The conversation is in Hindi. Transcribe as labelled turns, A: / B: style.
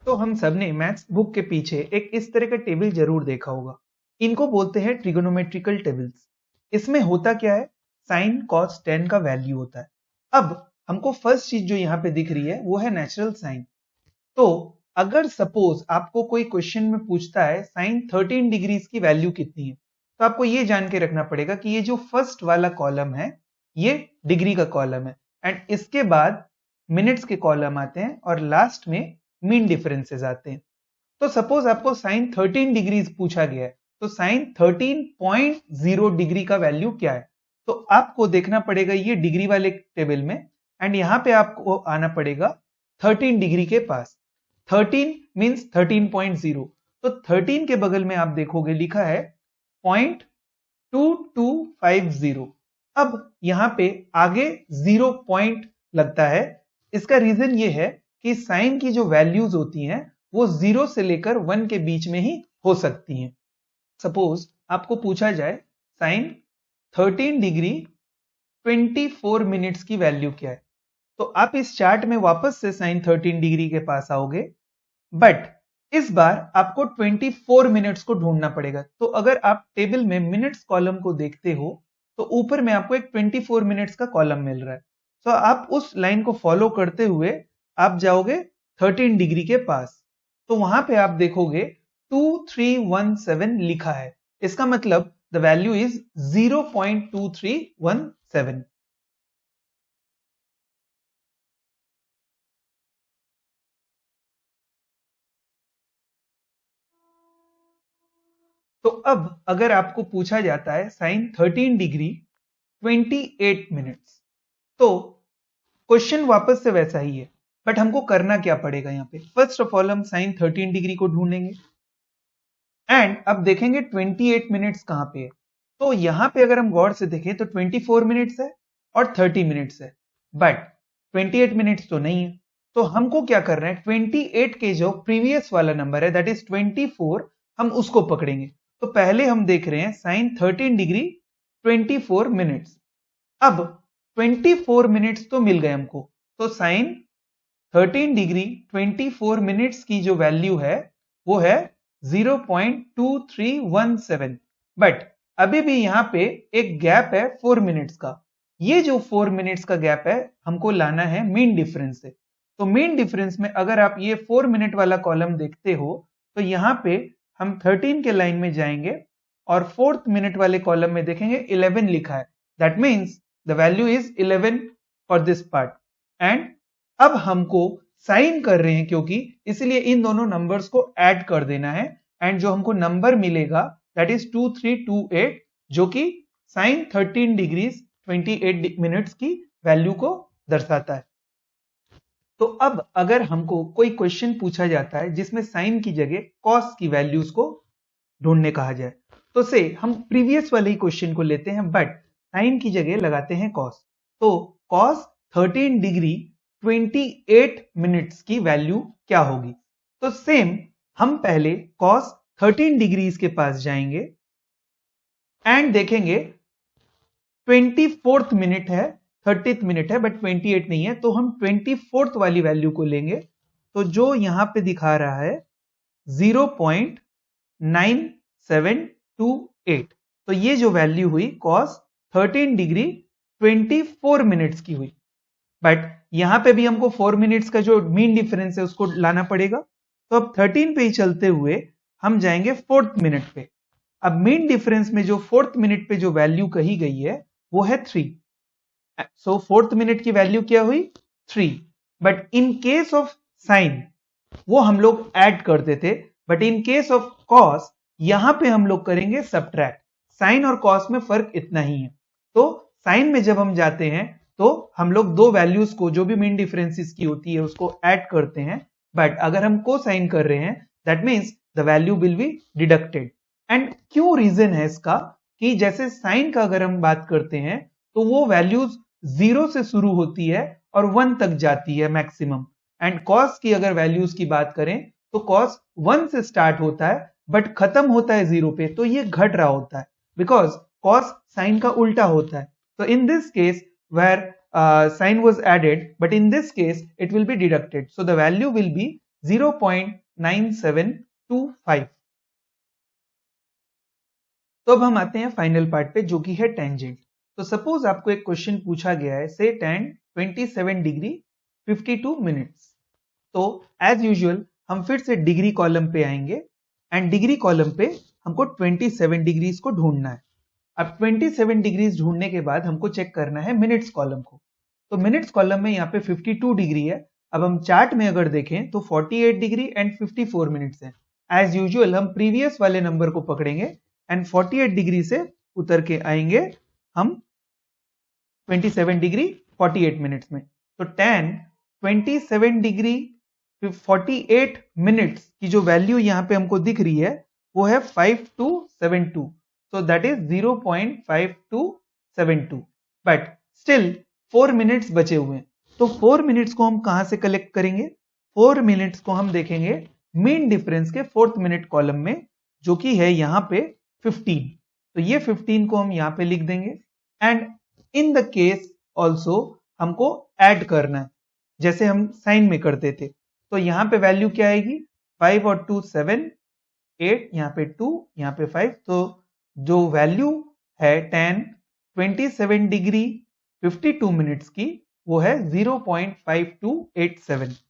A: तो हम सबने मैथ्स बुक के पीछे एक इस तरह का टेबल जरूर देखा होगा। इनको बोलते हैं ट्रिगोनोमेट्रिकल टेबल्स। इसमें होता क्या है, साइन कॉस टेन का वैल्यू होता है। अब हमको फर्स्ट चीज जो यहाँ पे दिख रही है वो है नेचुरल साइन। तो अगर सपोज आपको कोई क्वेश्चन में पूछता है साइन 13 डिग्रीज की वैल्यू कितनी है, तो आपको ये जान के रखना पड़ेगा कि ये जो फर्स्ट वाला कॉलम है ये डिग्री का कॉलम है, एंड इसके बाद मिनट्स के कॉलम आते हैं और लास्ट में मीन डिफरेंसेस आते हैं। तो सपोज आपको साइन 13 डिग्रीज पूछा गया है, तो साइन 13.0 डिग्री का वैल्यू क्या है, तो आपको देखना पड़ेगा ये डिग्री वाले टेबल में, एंड यहां पे आपको आना पड़ेगा 13 डिग्री के पास। 13 मीन्स 13.0, तो 13 के बगल में आप देखोगे लिखा है 0.2250। अब यहां पे आगे 0 पॉइंट लगता है। इसका रीजन ये है कि साइन की जो वैल्यूज होती हैं वो 0 से लेकर 1 के बीच में ही हो सकती हैं। सपोज आपको पूछा जाए साइन 13 डिग्री 24 मिनट्स की वैल्यू क्या है, तो आप इस चार्ट में वापस से साइन 13 डिग्री के पास आओगे, बट इस बार आपको 24 मिनट्स को ढूंढना पड़ेगा। तो अगर आप टेबल में मिनट्स कॉलम को देखते हो तो ऊपर में आपको एक 24 मिनट्स का कॉलम मिल रहा है। तो आप उस लाइन को फॉलो करते हुए आप जाओगे 13 डिग्री के पास, तो वहां पे आप देखोगे 2317 लिखा है। इसका मतलब द वैल्यू इज 0.2317। तो अब अगर आपको पूछा जाता है साइन 13 डिग्री 28 मिनट्स, तो क्वेश्चन वापस से वैसा ही है, बट हमको करना क्या पड़ेगा यहाँ पे। फर्स्ट ऑफ ऑल हम साइन 13 डिग्री को ढूंढेंगे, एंड अब देखेंगे 28 मिनट्स कहां पे है। तो यहां पे अगर हम गौर से देखें तो 24 मिनट्स है और 30 मिनट्स है, बट 28 मिनट्स तो नहीं है। तो हमको क्या करना है, 28 के जो प्रीवियस वाला नंबर है दैट इज 24, हम उसको पकड़ेंगे। तो पहले हम देख रहे हैं साइन 13 डिग्री 24 मिनट्स। अब 24 मिनट्स तो मिल गए हमको, तो साइन 13 डिग्री 24 मिनट्स की जो वैल्यू है वो है 0.2317। बट अभी भी यहां पे एक गैप है 4 मिनट्स का। ये जो 4 मिनट्स का गैप है हमको लाना है मीन डिफरेंस से। तो मीन डिफरेंस में अगर आप ये 4 मिनट वाला कॉलम देखते हो तो यहां पे हम 13 के लाइन में जाएंगे और 4th मिनट वाले कॉलम में देखेंगे 11 लिखा है। That means the value is 11 for this part. And अब हमको साइन कर रहे हैं क्योंकि, इसलिए इन दोनों नंबर्स को ऐड कर देना है, एंड जो हमको नंबर मिलेगा दैट इज 2328, जो कि साइन 13 डिग्रीज 28 मिनट्स की वैल्यू को दर्शाता है। तो अब अगर हमको कोई क्वेश्चन पूछा जाता है जिसमें साइन की जगह कॉस की वैल्यूज को ढूंढने कहा जाए, तो से हम प्रीवियस वाले ही क्वेश्चन को लेते हैं बट साइन की जगह लगाते हैं कॉस। तो कॉस 13 डिग्री 28 मिनट्स की वैल्यू क्या होगी। तो सेम हम पहले कॉस 13 डिग्रीज के पास जाएंगे एंड देखेंगे 24th मिनट है, 30th मिनट है बट 28 नहीं है, तो हम 24th वाली वैल्यू को लेंगे। तो जो यहां पे दिखा रहा है 0.9728, तो ये जो वैल्यू हुई कॉस 13 डिग्री 24 मिनट्स की हुई। बट यहां पे भी हमको 4 मिनट्स का जो मीन डिफरेंस है उसको लाना पड़ेगा। तो अब 13 पे ही चलते हुए हम जाएंगे 4th मिनट पे। अब मीन डिफरेंस में जो 4th मिनट पे जो वैल्यू कही गई है वो है 3। सो 4th मिनट की वैल्यू क्या हुई 3। But in case of sine वो हम लोग ऐड करते थे, but in case of cos यहां पे हम लोग करेंगे सब्ट्रैक्ट। साइन और कॉस में फर्क इतना ही है। तो साइन में जब हम जाते हैं तो हम लोग दो वैल्यूज को जो भी मीन डिफरेंसेस की होती है उसको ऐड करते हैं, बट अगर हम कोसाइन कर रहे हैं that means the value will be deducted. And क्यों रीजन है इसका, कि जैसे साइन का अगर हम बात करते हैं तो वो वैल्यूज 0 से शुरू होती है और 1 तक जाती है मैक्सिमम, एंड कॉस की अगर वैल्यूज की बात करें तो कॉस 1 से स्टार्ट होता है बट खत्म होता है 0 पे, तो ये घट रहा होता है बिकॉज कॉस साइन का उल्टा होता है। So in this case where sine was added, but in this case it will be deducted. So the value will be 0.9725। तो अब हम आते हैं फाइनल पार्ट पे जो कि है टेंजेंट। तो सपोज आपको एक क्वेश्चन पूछा गया है, से tan 27 डिग्री 52 मिनट्स। तो एज यूजुअल हम फिर से डिग्री कॉलम पे आएंगे एंड डिग्री कॉलम पे हमको 27 डिग्रीज को ढूंढना है। अब 27 डिग्रीज ढूंढने के बाद हमको चेक करना है मिनट्स कॉलम को। तो मिनट्स कॉलम में यहाँ पे 52 डिग्री है। अब हम चार्ट में अगर देखें तो 48 डिग्री एंड 54 मिनट्स है। एज यूजुअल हम प्रीवियस वाले नंबर को पकड़ेंगे एंड 48 डिग्री से उतर के आएंगे हम 27 डिग्री 48 मिनट्स में। तो tan 27 डिग्री 48 मिनट्स की जो वैल्यू यहां पे हमको दिख रही है वो है 5272। So that is 0.5272। But still 4 minutes बचे हुए हैं। तो 4 मिनट्स को हम कहां से कलेक्ट करेंगे? 4 मिनट्स को हम देखेंगे मीन डिफरेंस के 4th मिनट कॉलम में, जो कि है यहां पे 15। तो ये 15 को हम यहां पे लिख देंगे and in the case also हमको ऐड करना है जैसे हम साइन में करते थे। तो यहां पे वैल्यू क्या आएगी? 5 और 2 7, 8, यहाँ पे 2, यहाँ पे 5। तो जो वैल्यू है tan 27 डिग्री 52 मिनट्स की वो है 0.5287।